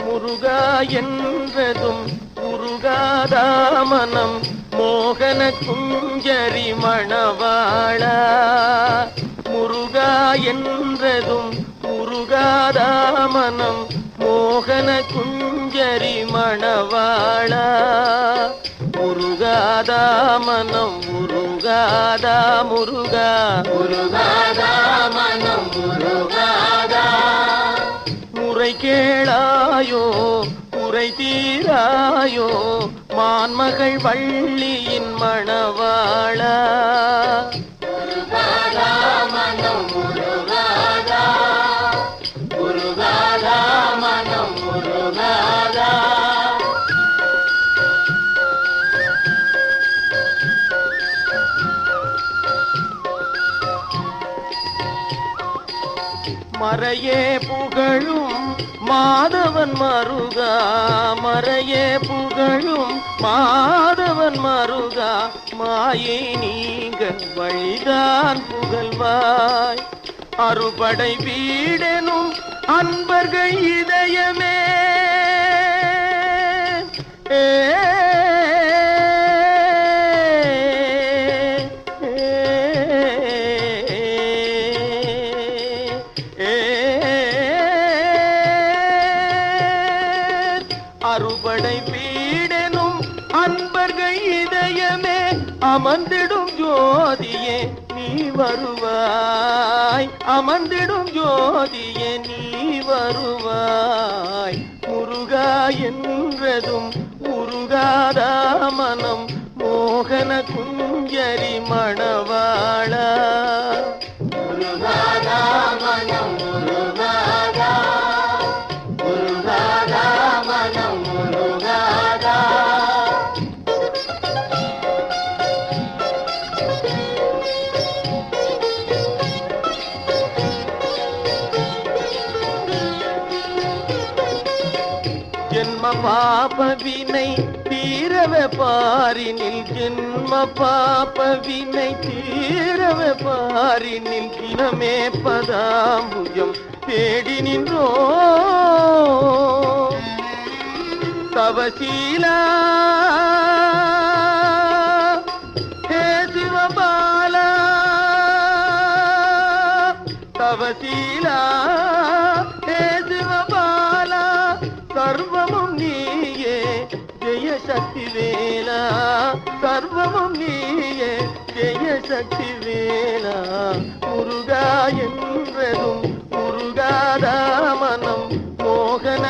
முருகா என்றதும் உருகாதா மனம் மோகன குஞ்சரி மணவாளா. முருகா என்றதும் உருகாதா மனம் மோகன குஞ்சரி மணவாளா. முருகாதா மனம் முருகாதா முருகா முருகாதா மனம் முருகாதா. முறை கேளாயோ குறை தீராயோ மான்மகள் வள்ளியின் மணவாளா. முருகாதா மனம் முருகாதா. முருகாதா மனம் முருகாதா. மறையே புகழும் மாதவன் மருகா. மறையே புகழும் மாதவன் மருகா. மாயை நீங்க வழிதான் புகழ்வாய். அறுபடை வீடெனும் அன்பர்கள் இதயமே அறுபடை வீடெனும் அன்பர்கள் இதயமே அமர்ந்திடும் ஜோதியே நீ வருவாய். அமர்ந்திடும் ஜோதியே நீ வருவாய். முருகா என்றதும் முருகாதா மனம் மோகன குஞ்சரி மணவாளா. முருகாதா மனம் முருகாதா. முருகாதா மனம் முருகாதா. ஜென்ம பாப வினை தீரவே பாரினில். ஜென்ம பாப வினை தீரவே பாரினில். தினமே பதாம்புஜம் தேடி நின்றோ தவசீலா. ஹே சிவபாலா தவசீலா. ஹே சிவபாலா சர்வமும் நீயே ஜெய சக்தி வேலா. சர்வமும் நீயே ஜெய சக்தி வேலா. முருகா என்றதும் முருகாதா மனம் மோகன